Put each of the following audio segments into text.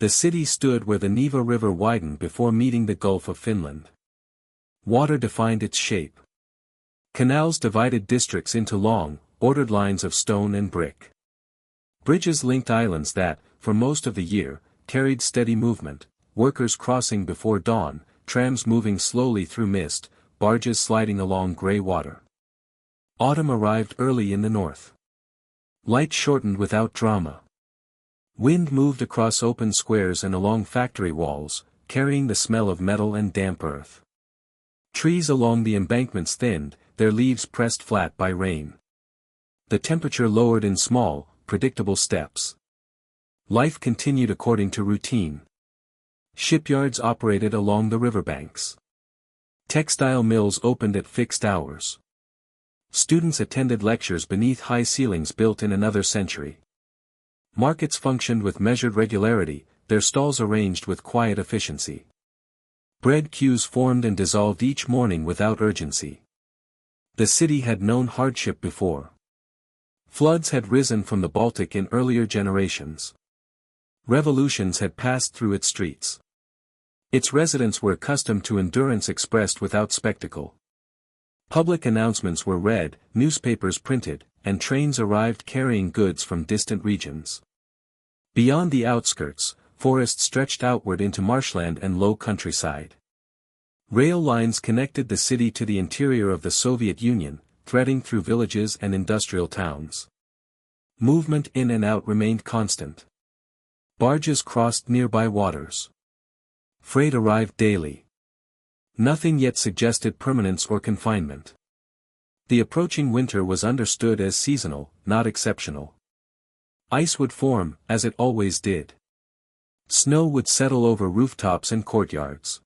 The city stood where the Neva River widened before meeting the Gulf of Finland. Water defined its shape. Canals divided districts into long, ordered lines of stone and brick. Bridges linked islands that, for most of the year, carried steady movement, workers crossing before dawn, trams moving slowly through mist, barges sliding along grey water. Autumn arrived early in the north. Light shortened without drama. Wind moved across open squares and along factory walls, carrying the smell of metal and damp earth. Trees along the embankments thinned, their leaves pressed flat by rain. The temperature lowered in small, predictable steps. Life continued according to routine. Shipyards operated along the riverbanks. Textile mills opened at fixed hours. Students attended lectures beneath high ceilings built in another century. Markets functioned with measured regularity, their stalls arranged with quiet efficiency. Bread queues formed and dissolved each morning without urgency. The city had known hardship before. Floods had risen from the Baltic in earlier generations. Revolutions had passed through its streets. Its residents were accustomed to endurance expressed without spectacle. Public announcements were read, newspapers printed, and trains arrived carrying goods from distant regions. Beyond the outskirts, forests stretched outward into marshland and low countryside. Rail lines connected the city to the interior of the Soviet Union, threading through villages and industrial towns. Movement in and out remained constant. Barges crossed nearby waters. Freight arrived daily. Nothing yet suggested permanence or confinement. The approaching winter was understood as seasonal, not exceptional. Ice would form, as it always did. Snow would settle over rooftops and courtyards.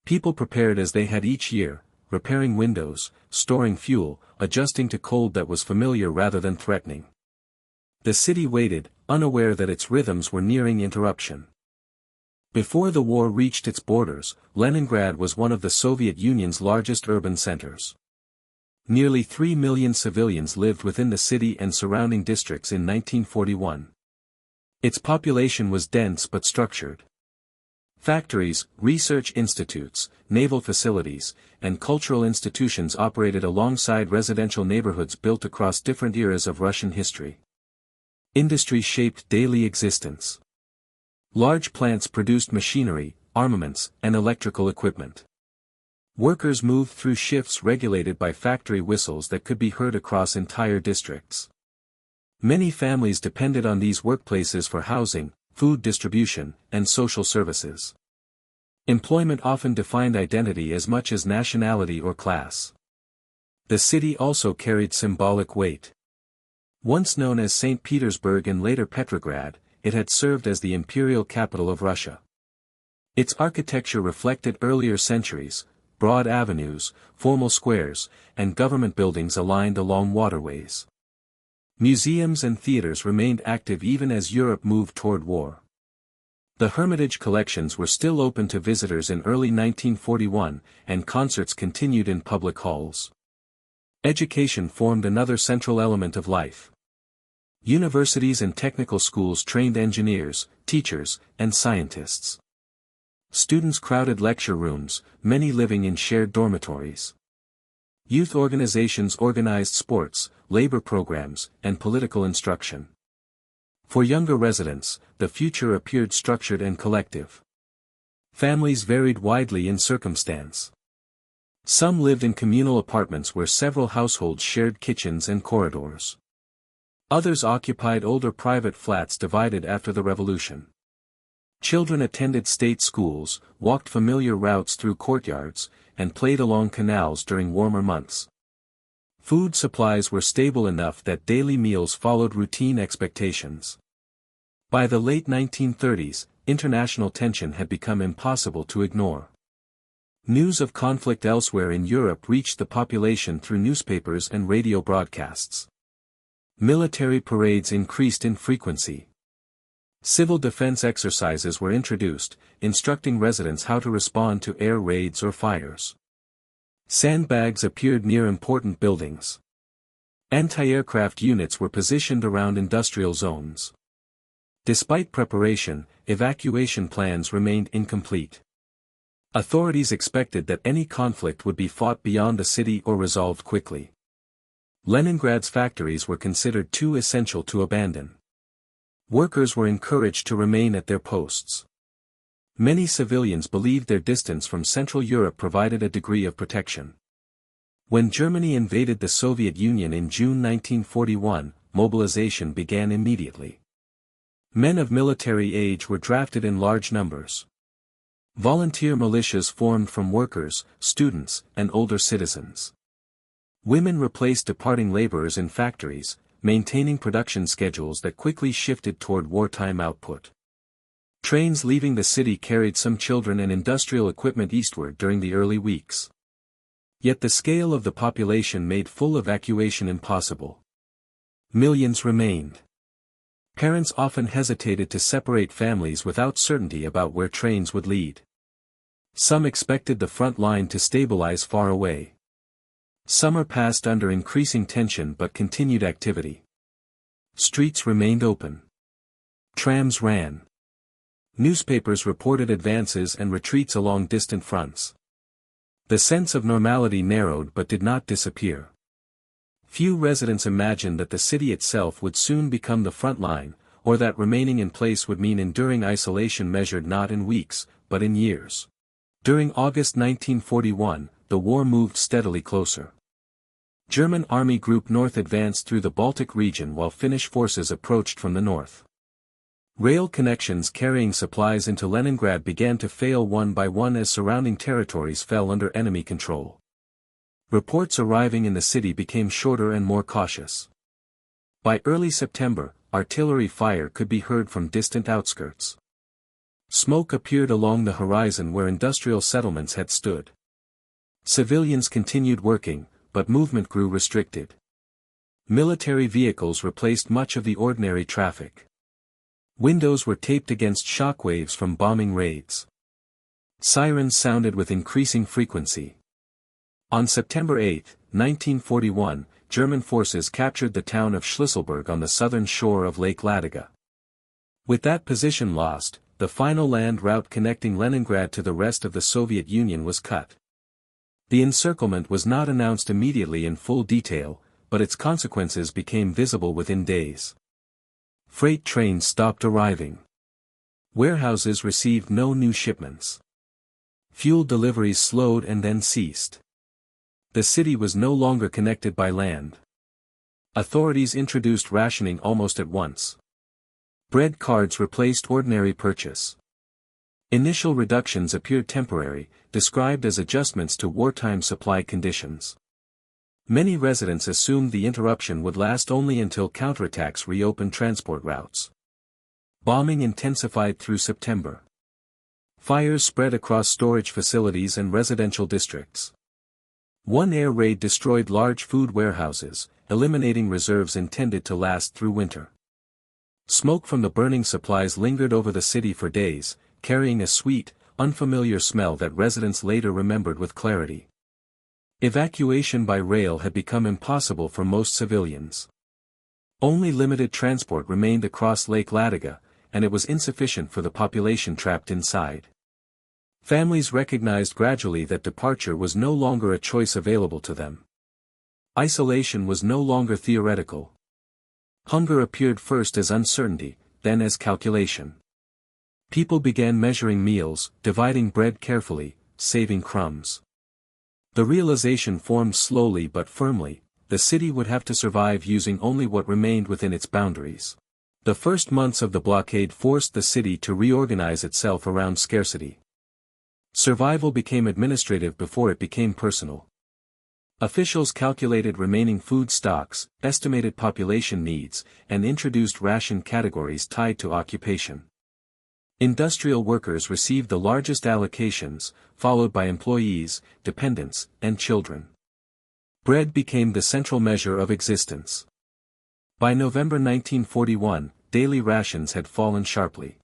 People prepared as they had each year, repairing windows, storing fuel, adjusting to cold that was familiar rather than threatening. The city waited, unaware that its rhythms were nearing interruption. Before the war reached its borders, Leningrad was one of the Soviet Union's largest urban centers. Nearly 3 million civilians lived within the city and surrounding districts in 1941. Its population was dense but structured. Factories, research institutes, naval facilities, and cultural institutions operated alongside residential neighborhoods built across different eras of Russian history. Industry shaped daily existence. Large plants produced machinery, armaments, and electrical equipment. Workers moved through shifts regulated by factory whistles that could be heard across entire districts. Many families depended on these workplaces for housing, food distribution, and social services. Employment often defined identity as much as nationality or class. The city also carried symbolic weight. Once known as St. Petersburg and later Petrograd, it had served as the imperial capital of Russia. Its architecture reflected earlier centuries, broad avenues, formal squares, and government buildings aligned along waterways. Museums and theaters remained active even as Europe moved toward war. The Hermitage collections were still open to visitors in early 1941, and concerts continued in public halls. Education formed another central element of life. Universities and technical schools trained engineers, teachers, and scientists. Students crowded lecture rooms, many living in shared dormitories. Youth organizations organized sports, labor programs, and political instruction. For younger residents, the future appeared structured and collective. Families varied widely in circumstance. Some lived in communal apartments where several households shared kitchens and corridors. Others occupied older private flats divided after the revolution. Children attended state schools, walked familiar routes through courtyards, and played along canals during warmer months. Food supplies were stable enough that daily meals followed routine expectations. By the late 1930s, international tension had become impossible to ignore. News of conflict elsewhere in Europe reached the population through newspapers and radio broadcasts. Military parades increased in frequency. Civil defense exercises were introduced, instructing residents how to respond to air raids or fires. Sandbags appeared near important buildings. Anti-aircraft units were positioned around industrial zones. Despite preparation, evacuation plans remained incomplete. Authorities expected that any conflict would be fought beyond the city or resolved quickly. Leningrad's factories were considered too essential to abandon. Workers were encouraged to remain at their posts. Many civilians believed their distance from Central Europe provided a degree of protection. When Germany invaded the Soviet Union in June 1941, mobilization began immediately. Men of military age were drafted in large numbers. Volunteer militias formed from workers, students, and older citizens. Women replaced departing laborers in factories, maintaining production schedules that quickly shifted toward wartime output. Trains leaving the city carried some children and industrial equipment eastward during the early weeks. Yet the scale of the population made full evacuation impossible. Millions remained. Parents often hesitated to separate families without certainty about where trains would lead. Some expected the front line to stabilize far away. Summer passed under increasing tension but continued activity. Streets remained open. Trams ran. Newspapers reported advances and retreats along distant fronts. The sense of normality narrowed but did not disappear. Few residents imagined that the city itself would soon become the front line, or that remaining in place would mean enduring isolation measured not in weeks, but in years. During August 1941, the war moved steadily closer. German Army Group North advanced through the Baltic region while Finnish forces approached from the north. Rail connections carrying supplies into Leningrad began to fail one by one as surrounding territories fell under enemy control. Reports arriving in the city became shorter and more cautious. By early September, artillery fire could be heard from distant outskirts. Smoke appeared along the horizon where industrial settlements had stood. Civilians continued working, but movement grew restricted. Military vehicles replaced much of the ordinary traffic. Windows were taped against shockwaves from bombing raids. Sirens sounded with increasing frequency. On September 8, 1941, German forces captured the town of Schlüsselburg on the southern shore of Lake Ladoga. With that position lost, the final land route connecting Leningrad to the rest of the Soviet Union was cut. The encirclement was not announced immediately in full detail, but its consequences became visible within days. Freight trains stopped arriving. Warehouses received no new shipments. Fuel deliveries slowed and then ceased. The city was no longer connected by land. Authorities introduced rationing almost at once. Bread cards replaced ordinary purchase. Initial reductions appeared temporary, described as adjustments to wartime supply conditions. Many residents assumed the interruption would last only until counterattacks reopened transport routes. Bombing intensified through September. Fires spread across storage facilities and residential districts. One air raid destroyed large food warehouses, eliminating reserves intended to last through winter. Smoke from the burning supplies lingered over the city for days, carrying a sweet, unfamiliar smell that residents later remembered with clarity. Evacuation by rail had become impossible for most civilians. Only limited transport remained across Lake Ladoga, and it was insufficient for the population trapped inside. Families recognized gradually that departure was no longer a choice available to them. Isolation was no longer theoretical. Hunger appeared first as uncertainty, then as calculation. People began measuring meals, dividing bread carefully, saving crumbs. The realization formed slowly but firmly: the city would have to survive using only what remained within its boundaries. The first months of the blockade forced the city to reorganize itself around scarcity. Survival became administrative before it became personal. Officials calculated remaining food stocks, estimated population needs, and introduced ration categories tied to occupation. Industrial workers received the largest allocations, followed by employees, dependents, and children. Bread became the central measure of existence. By November 1941, daily rations had fallen sharply.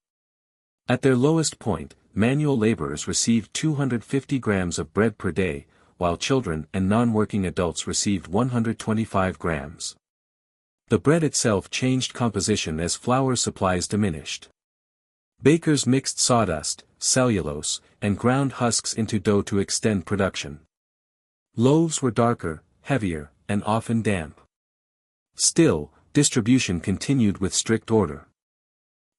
At their lowest point, manual laborers received 250 grams of bread per day, while children and non-working adults received 125 grams. The bread itself changed composition as flour supplies diminished. Bakers mixed sawdust, cellulose, and ground husks into dough to extend production. Loaves were darker, heavier, and often damp. Still, distribution continued with strict order.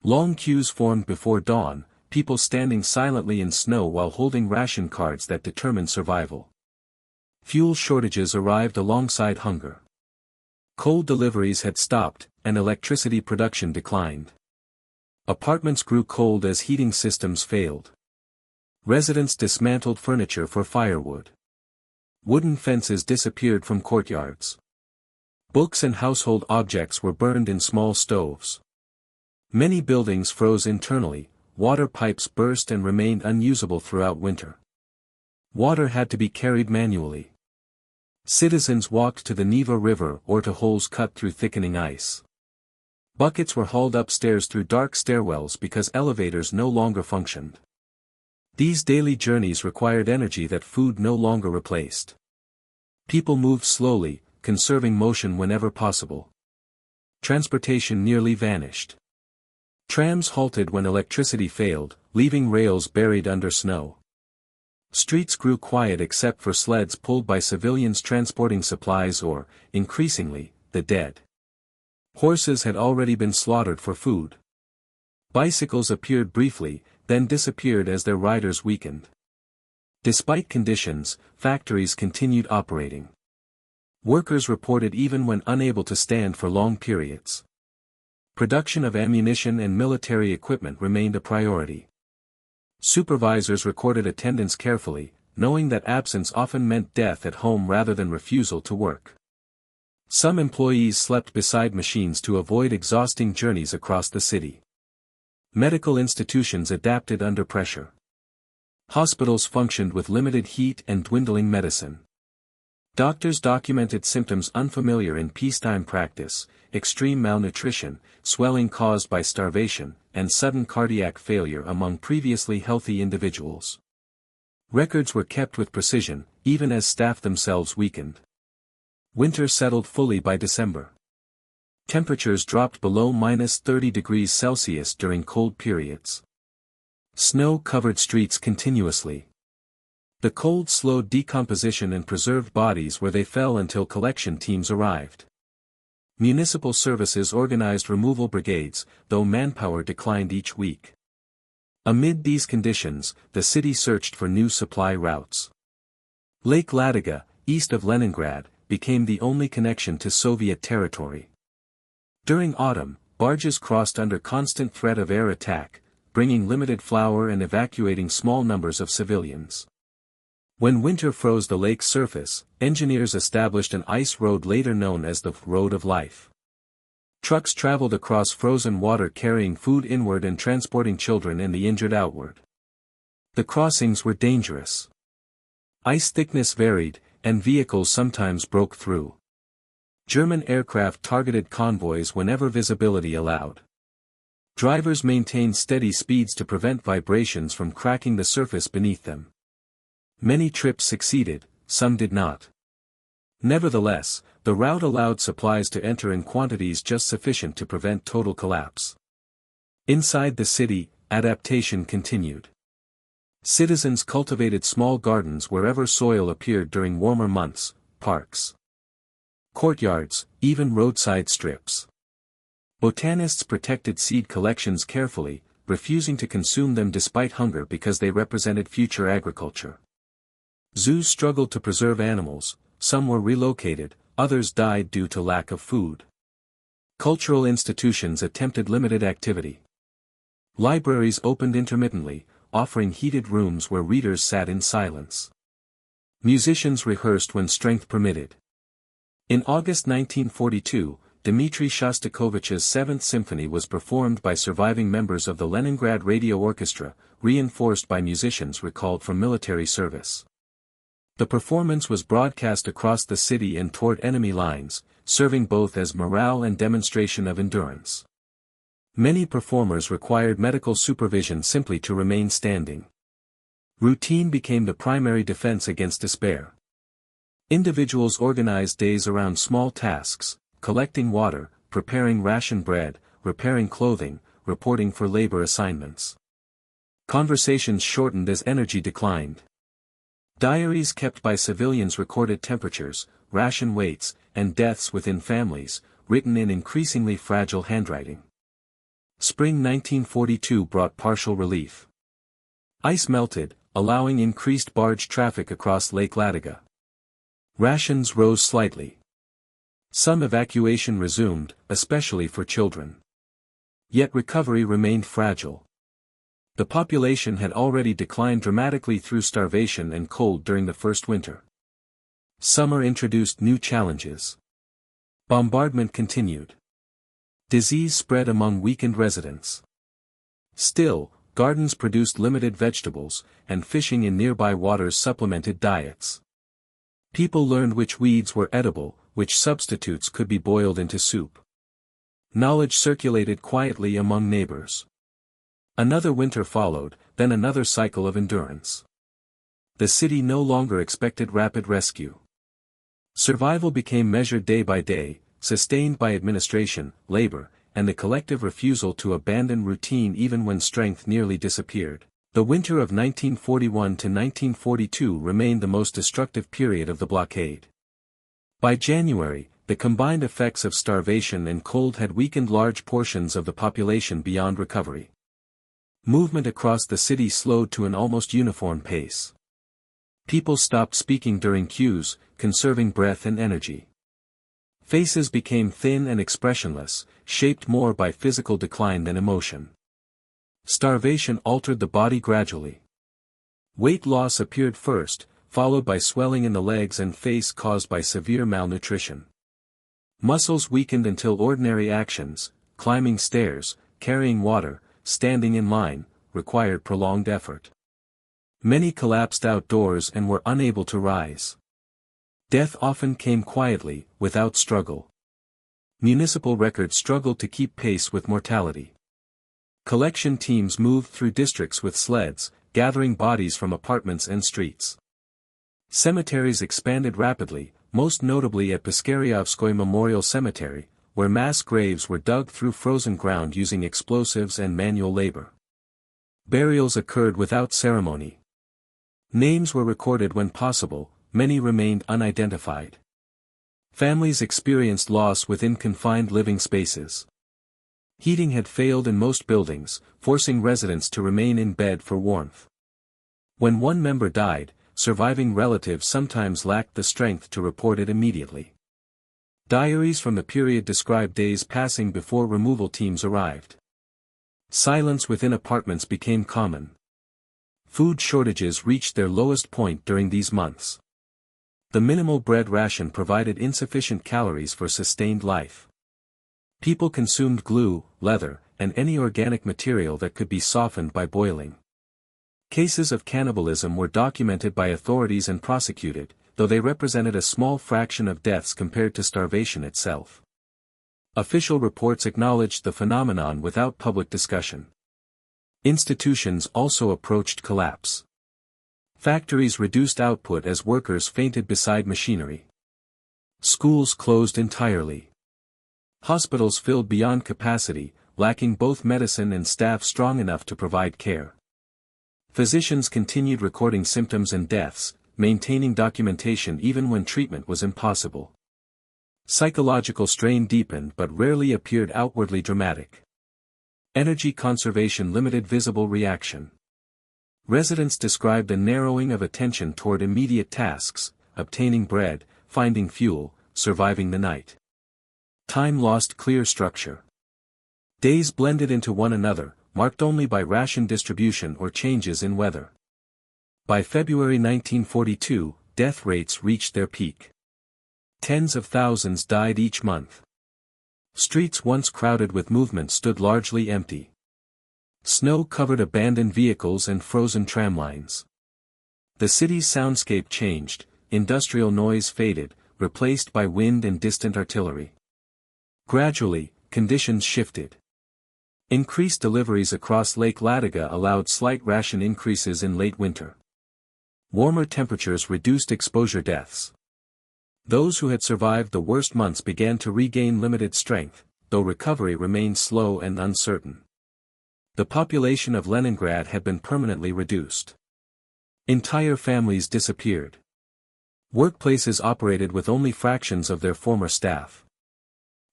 Long queues formed before dawn, people standing silently in snow while holding ration cards that determined survival. Fuel shortages arrived alongside hunger. Coal deliveries had stopped, and electricity production declined. Apartments grew cold as heating systems failed. Residents dismantled furniture for firewood. Wooden fences disappeared from courtyards. Books and household objects were burned in small stoves. Many buildings froze internally, water pipes burst and remained unusable throughout winter. Water had to be carried manually. Citizens walked to the Neva River or to holes cut through thickening ice. Buckets were hauled upstairs through dark stairwells because elevators no longer functioned. These daily journeys required energy that food no longer replaced. People moved slowly, conserving motion whenever possible. Transportation nearly vanished. Trams halted when electricity failed, leaving rails buried under snow. Streets grew quiet except for sleds pulled by civilians transporting supplies or, increasingly, the dead. Horses had already been slaughtered for food. Bicycles appeared briefly, then disappeared as their riders weakened. Despite conditions, factories continued operating. Workers reported even when unable to stand for long periods. Production of ammunition and military equipment remained a priority. Supervisors recorded attendance carefully, knowing that absence often meant death at home rather than refusal to work. Some employees slept beside machines to avoid exhausting journeys across the city. Medical institutions adapted under pressure. Hospitals functioned with limited heat and dwindling medicine. Doctors documented symptoms unfamiliar in peacetime practice: extreme malnutrition, swelling caused by starvation, and sudden cardiac failure among previously healthy individuals. Records were kept with precision, even as staff themselves weakened. Winter settled fully by December. Temperatures dropped below -30°C during cold periods. Snow covered streets continuously. The cold slowed decomposition and preserved bodies where they fell until collection teams arrived. Municipal services organized removal brigades, though manpower declined each week. Amid these conditions, the city searched for new supply routes. Lake Ladoga, east of Leningrad, became the only connection to Soviet territory. During autumn, barges crossed under constant threat of air attack, bringing limited flour and evacuating small numbers of civilians. When winter froze the lake's surface, engineers established an ice road later known as the Road of Life. Trucks traveled across frozen water carrying food inward and transporting children and the injured outward. The crossings were dangerous. Ice thickness varied, and vehicles sometimes broke through. German aircraft targeted convoys whenever visibility allowed. Drivers maintained steady speeds to prevent vibrations from cracking the surface beneath them. Many trips succeeded, some did not. Nevertheless, the route allowed supplies to enter in quantities just sufficient to prevent total collapse. Inside the city, adaptation continued. Citizens cultivated small gardens wherever soil appeared during warmer months, parks, courtyards, even roadside strips. Botanists protected seed collections carefully, refusing to consume them despite hunger because they represented future agriculture. Zoos struggled to preserve animals, some were relocated, others died due to lack of food. Cultural institutions attempted limited activity. Libraries opened intermittently, offering heated rooms where readers sat in silence. Musicians rehearsed when strength permitted. In August 1942, Dmitri Shostakovich's Seventh Symphony was performed by surviving members of the Leningrad Radio Orchestra, reinforced by musicians recalled from military service. The performance was broadcast across the city and toward enemy lines, serving both as morale and demonstration of endurance. Many performers required medical supervision simply to remain standing. Routine became the primary defense against despair. Individuals organized days around small tasks: collecting water, preparing ration bread, repairing clothing, reporting for labor assignments. Conversations shortened as energy declined. Diaries kept by civilians recorded temperatures, ration weights, and deaths within families, written in increasingly fragile handwriting. Spring 1942 brought partial relief. Ice melted, allowing increased barge traffic across Lake Ladoga. Rations rose slightly. Some evacuation resumed, especially for children. Yet recovery remained fragile. The population had already declined dramatically through starvation and cold during the first winter. Summer introduced new challenges. Bombardment continued. Disease spread among weakened residents. Still, gardens produced limited vegetables, and fishing in nearby waters supplemented diets. People learned which weeds were edible, which substitutes could be boiled into soup. Knowledge circulated quietly among neighbors. Another winter followed, then another cycle of endurance. The city no longer expected rapid rescue. Survival became measured day by day, sustained by administration, labor, and the collective refusal to abandon routine even when strength nearly disappeared. The winter of 1941 to 1942 remained the most destructive period of the blockade. By January, the combined effects of starvation and cold had weakened large portions of the population beyond recovery. Movement across the city slowed to an almost uniform pace. People stopped speaking during queues, conserving breath and energy. Faces became thin and expressionless, shaped more by physical decline than emotion. Starvation altered the body gradually. Weight loss appeared first, followed by swelling in the legs and face caused by severe malnutrition. Muscles weakened until ordinary actions, climbing stairs, carrying water, standing in line, required prolonged effort. Many collapsed outdoors and were unable to rise. Death often came quietly, without struggle. Municipal records struggled to keep pace with mortality. Collection teams moved through districts with sleds, gathering bodies from apartments and streets. Cemeteries expanded rapidly, most notably at Piskaryovskoye Memorial Cemetery, where mass graves were dug through frozen ground using explosives and manual labor. Burials occurred without ceremony. Names were recorded when possible, many remained unidentified. Families experienced loss within confined living spaces. Heating had failed in most buildings, forcing residents to remain in bed for warmth. When one member died, surviving relatives sometimes lacked the strength to report it immediately. Diaries from the period describe days passing before removal teams arrived. Silence within apartments became common. Food shortages reached their lowest point during these months. The minimal bread ration provided insufficient calories for sustained life. People consumed glue, leather, and any organic material that could be softened by boiling. Cases of cannibalism were documented by authorities and prosecuted, though they represented a small fraction of deaths compared to starvation itself. Official reports acknowledged the phenomenon without public discussion. Institutions also approached collapse. Factories reduced output as workers fainted beside machinery. Schools closed entirely. Hospitals filled beyond capacity, lacking both medicine and staff strong enough to provide care. Physicians continued recording symptoms and deaths, maintaining documentation even when treatment was impossible. Psychological strain deepened but rarely appeared outwardly dramatic. Energy conservation limited visible reaction. Residents described a narrowing of attention toward immediate tasks, obtaining bread, finding fuel, surviving the night. Time lost clear structure. Days blended into one another, marked only by ration distribution or changes in weather. By February 1942, death rates reached their peak. Tens of thousands died each month. Streets once crowded with movement stood largely empty. Snow covered abandoned vehicles and frozen tramlines. The city's soundscape changed, industrial noise faded, replaced by wind and distant artillery. Gradually, conditions shifted. Increased deliveries across Lake Ladoga allowed slight ration increases in late winter. Warmer temperatures reduced exposure deaths. Those who had survived the worst months began to regain limited strength, though recovery remained slow and uncertain. The population of Leningrad had been permanently reduced. Entire families disappeared. Workplaces operated with only fractions of their former staff.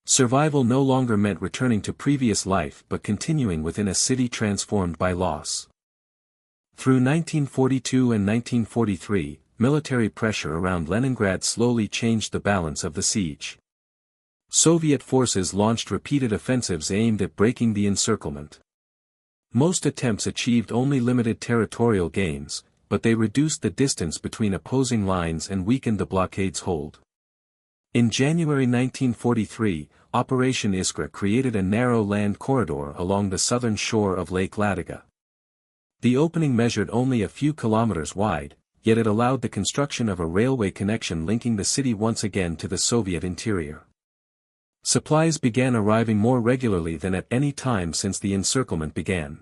Survival no longer meant returning to previous life but continuing within a city transformed by loss. Through 1942 and 1943, military pressure around Leningrad slowly changed the balance of the siege. Soviet forces launched repeated offensives aimed at breaking the encirclement. Most attempts achieved only limited territorial gains, but they reduced the distance between opposing lines and weakened the blockade's hold. In January 1943, Operation Iskra created a narrow land corridor along the southern shore of Lake Ladoga. The opening measured only a few kilometers wide, yet it allowed the construction of a railway connection linking the city once again to the Soviet interior. Supplies began arriving more regularly than at any time since the encirclement began.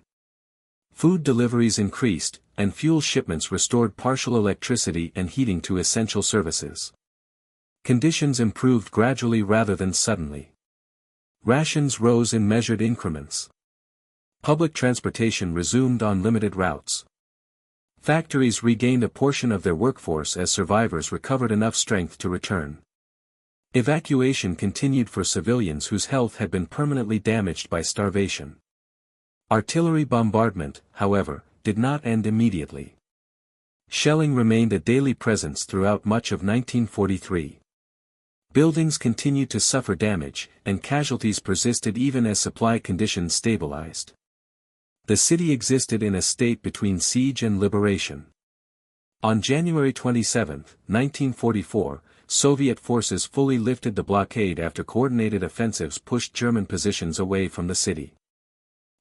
Food deliveries increased, and fuel shipments restored partial electricity and heating to essential services. Conditions improved gradually rather than suddenly. Rations rose in measured increments. Public transportation resumed on limited routes. Factories regained a portion of their workforce as survivors recovered enough strength to return. Evacuation continued for civilians whose health had been permanently damaged by starvation. Artillery bombardment, however, did not end immediately. Shelling remained a daily presence throughout much of 1943. Buildings continued to suffer damage, and casualties persisted even as supply conditions stabilized. The city existed in a state between siege and liberation. On January 27, 1944, Soviet forces fully lifted the blockade after coordinated offensives pushed German positions away from the city.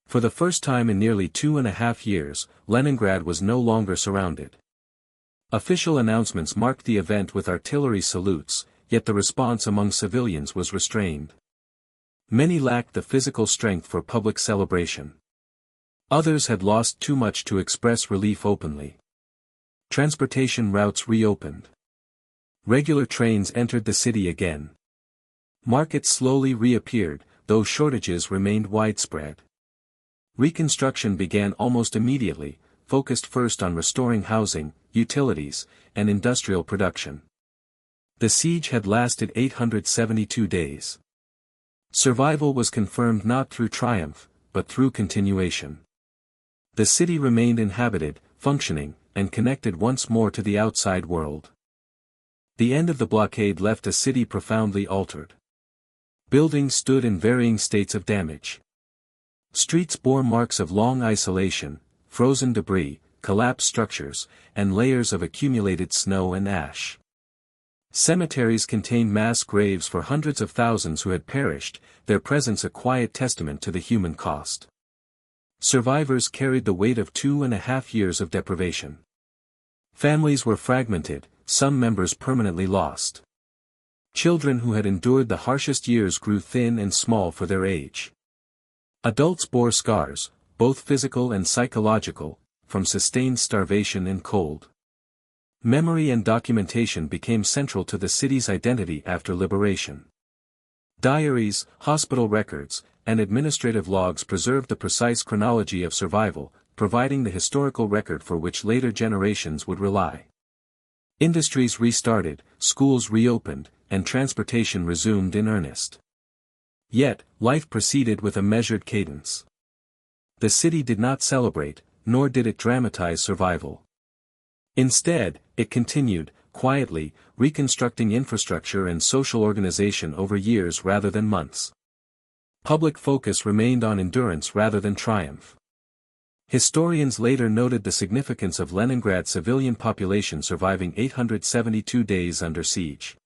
For the first time in nearly 2.5 years, Leningrad was no longer surrounded. Official announcements marked the event with artillery salutes, yet the response among civilians was restrained. Many lacked the physical strength for public celebration. Others had lost too much to express relief openly. Transportation routes reopened. Regular trains entered the city again. Markets slowly reappeared, though shortages remained widespread. Reconstruction began almost immediately, focused first on restoring housing, utilities, and industrial production. The siege had lasted 872 days. Survival was confirmed not through triumph, but through continuation. The city remained inhabited, functioning, and connected once more to the outside world. The end of the blockade left the city profoundly altered. Buildings stood in varying states of damage. Streets bore marks of long isolation, frozen debris, collapsed structures, and layers of accumulated snow and ash. Cemeteries contained mass graves for hundreds of thousands who had perished, their presence a quiet testament to the human cost. Survivors carried the weight of 2.5 years of deprivation. Families were fragmented, some members permanently lost. Children who had endured the harshest years grew thin and small for their age. Adults bore scars, both physical and psychological, from sustained starvation and cold. Memory and documentation became central to the city's identity after liberation. Diaries, hospital records, and administrative logs preserved the precise chronology of survival, providing the historical record for which later generations would rely. Industries restarted, schools reopened, and transportation resumed in earnest. Yet, life proceeded with a measured cadence. The city did not celebrate, nor did it dramatize survival. Instead, it continued, quietly, reconstructing infrastructure and social organization over years rather than months. Public focus remained on endurance rather than triumph. Historians later noted the significance of Leningrad's civilian population surviving 872 days under siege.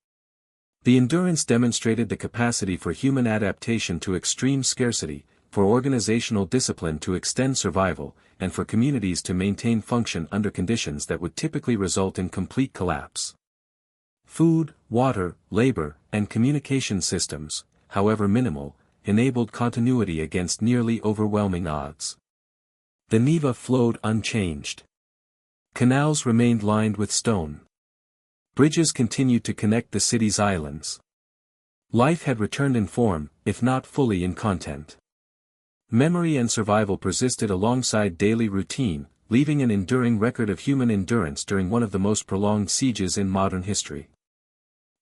The endurance demonstrated the capacity for human adaptation to extreme scarcity, for organizational discipline to extend survival, and for communities to maintain function under conditions that would typically result in complete collapse. Food, water, labor, and communication systems, however minimal, enabled continuity against nearly overwhelming odds. The Neva flowed unchanged. Canals remained lined with stone. Bridges continued to connect the city's islands. Life had returned in form, if not fully in content. Memory and survival persisted alongside daily routine, leaving an enduring record of human endurance during one of the most prolonged sieges in modern history.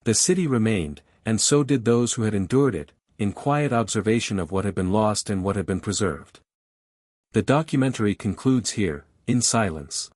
The city remained, and so did those who had endured it, in quiet observation of what had been lost and what had been preserved. The documentary concludes here, in silence.